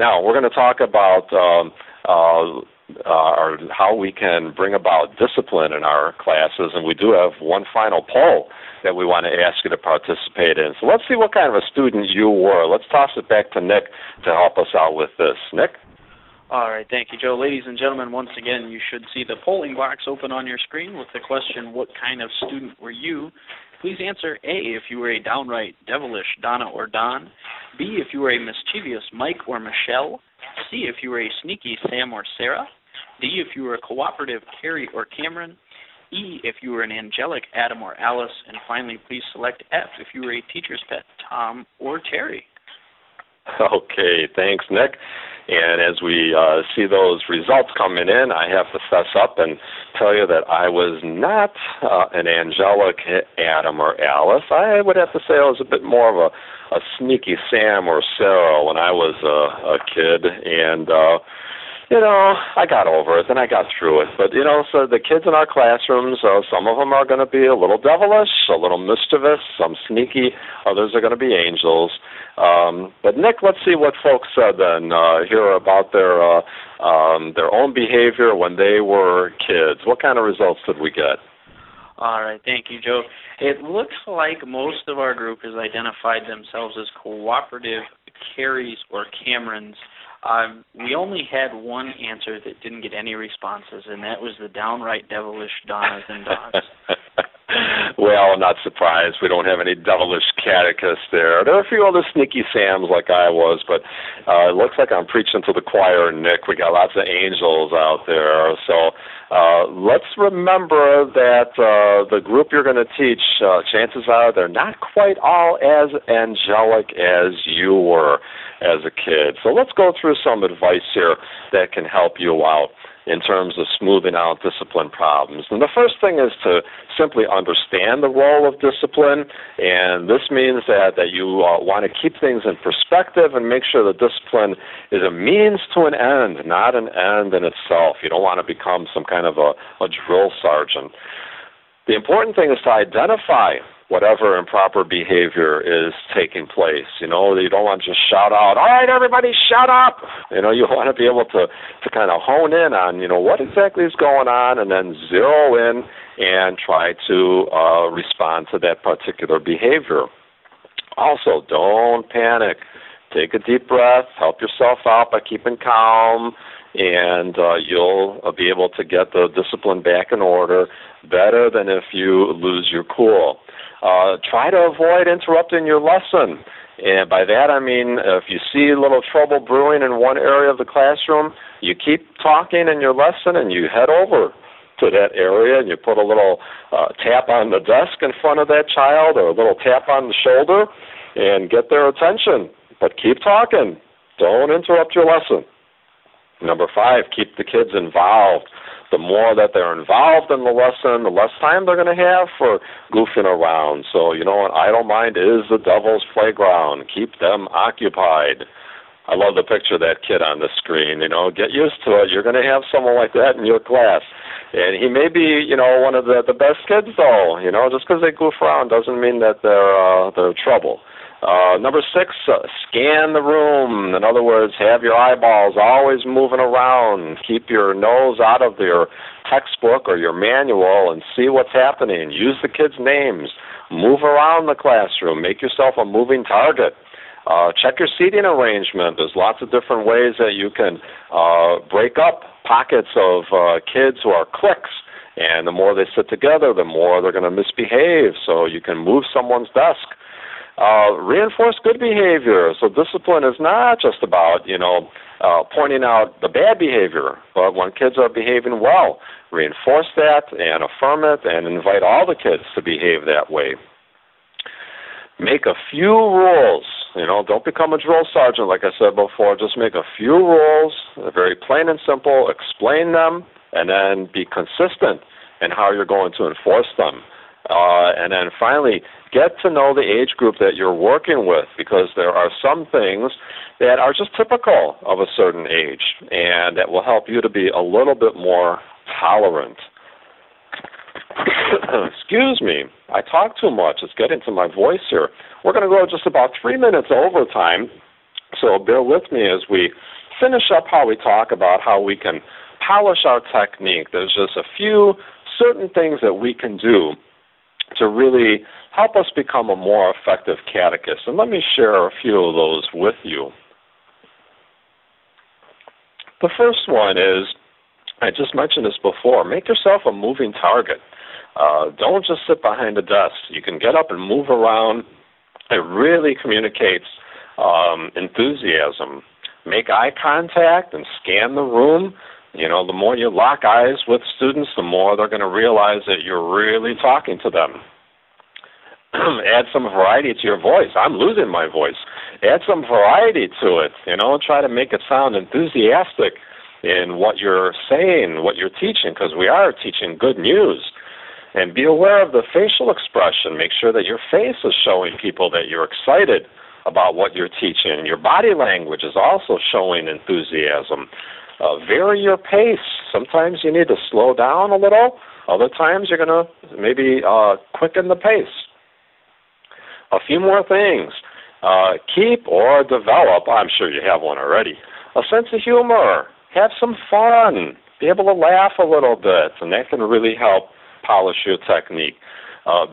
Now, we're going to talk about how we can bring about discipline in our classes, and we do have one final poll that we want to ask you to participate in. So let's see what kind of a student you were. Let's toss it back to Nick to help us out with this. Nick? All right, thank you, Joe. Ladies and gentlemen, once again, you should see the polling box open on your screen with the question, what kind of student were you? Please answer A, if you were a downright devilish Donna or Don. B, if you were a mischievous Mike or Michelle. C, if you were a sneaky Sam or Sarah. D, if you were a cooperative Carrie or Cameron. E, if you were an angelic Adam or Alice. And finally, please select F, if you were a teacher's pet Tom or Terry. Okay, thanks, Nick. And as we see those results coming in, I have to fess up and tell you that I was not an angelic Adam or Alice. I would have to say I was a bit more of a sneaky Sam or Sarah when I was a kid. And I got over it and I got through it. But, so the kids in our classrooms, some of them are going to be a little devilish, a little mischievous, some sneaky, others are going to be angels. But, Nick, let's see what folks said then, hear about their own behavior when they were kids. What kind of results did we get? All right, thank you, Joe. It looks like most of our group has identified themselves as cooperative Carries or Camerons. We only had one answer that didn't get any responses, and that was the downright devilish Donnas and Dons. Well, I'm not surprised. We don't have any devilish catechists there. There are a few other sneaky Sams like I was, but it looks like I'm preaching to the choir, Nick. We got lots of angels out there. So let's remember that the group you're going to teach, chances are they're not quite all as angelic as you were as a kid. So let's go through some advice here that can help you out in terms of smoothing out discipline problems. And the first thing is to simply understand the role of discipline, and this means that you want to keep things in perspective and make sure that discipline is a means to an end, not an end in itself. You don't want to become some kind of a drill sergeant. The important thing is to identify whatever improper behavior is taking place. You don't want to just shout out, all right, everybody, shut up. You want to be able to kind of hone in on, what exactly is going on and then zero in and try to respond to that particular behavior. Also, don't panic. Take a deep breath. Help yourself out by keeping calm, and you'll be able to get the discipline back in order better than if you lose your cool. Try to avoid interrupting your lesson. And by that I mean if you see a little trouble brewing in one area of the classroom, you keep talking in your lesson and you head over to that area and you put a little tap on the desk in front of that child or a little tap on the shoulder and get their attention. But keep talking. Don't interrupt your lesson. Number 5, keep the kids involved. The more that they're involved in the lesson, the less time they're going to have for goofing around. So, an idle mind is the devil's playground. Keep them occupied. I love the picture of that kid on the screen. Get used to it. You're going to have someone like that in your class. And he may be, one of the best kids, though. Just because they goof around doesn't mean that they're trouble. Number 6, scan the room. In other words, have your eyeballs always moving around. Keep your nose out of your textbook or your manual and see what's happening. Use the kids' names. Move around the classroom. Make yourself a moving target. Check your seating arrangement. There's lots of different ways that you can break up pockets of kids who are cliques. And the more they sit together, the more they're going to misbehave. So you can move someone's desk. Reinforce good behavior. So discipline is not just about, pointing out the bad behavior, but when kids are behaving well, reinforce that and affirm it and invite all the kids to behave that way. Make a few rules. Don't become a drill sergeant, like I said before. Just make a few rules, very plain and simple, explain them, and then be consistent in how you're going to enforce them. And then finally, get to know the age group that you're working with, because there are some things that are just typical of a certain age, and that will help you to be a little bit more tolerant. Excuse me, I talk too much. It's getting to my voice here. We're going to go just about 3 minutes over time. so bear with me as we finish up how we talk about how we can polish our technique. There's just a few certain things that we can do to really help us become a more effective catechist. And let me share a few of those with you. The first one is, I just mentioned this before, make yourself a moving target. Don't just sit behind a desk. You can get up and move around. It really communicates enthusiasm. Make eye contact and scan the room. You know, the more you lock eyes with students, the more they're going to realize that you're really talking to them. Add some variety to your voice. I'm losing my voice. Add some variety to it. You know, try to make it sound enthusiastic in what you're saying, what you're teaching, because we are teaching good news. And be aware of the facial expression. Make sure that your face is showing people that you're excited about what you're teaching. Your body language is also showing enthusiasm. Vary your pace. Sometimes you need to slow down a little. Other times you're going to maybe quicken the pace. A few more things. Keep or develop, I'm sure you have one already, a sense of humor. Have some fun. Be able to laugh a little bit, and that can really help polish your technique.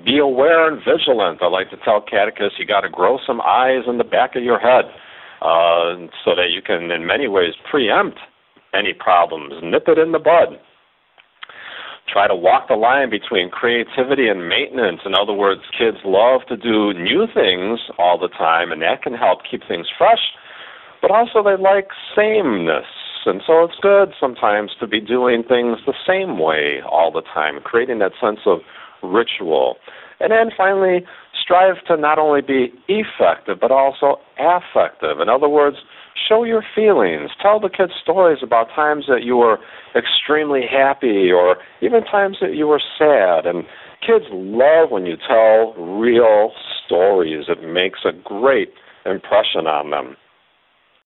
Be aware and vigilant. I like to tell catechists you got to grow some eyes in the back of your head so that you can, in many ways, preempt any problems. Nip it in the bud. Try to walk the line between creativity and maintenance. In other words, kids love to do new things all the time, and that can help keep things fresh. But also they like sameness. And so it's good sometimes to be doing things the same way all the time, creating that sense of ritual. And then finally, strive to not only be effective, but also affective. In other words, show your feelings. Tell the kids stories about times that you were extremely happy or even times that you were sad. And kids love when you tell real stories. It makes a great impression on them.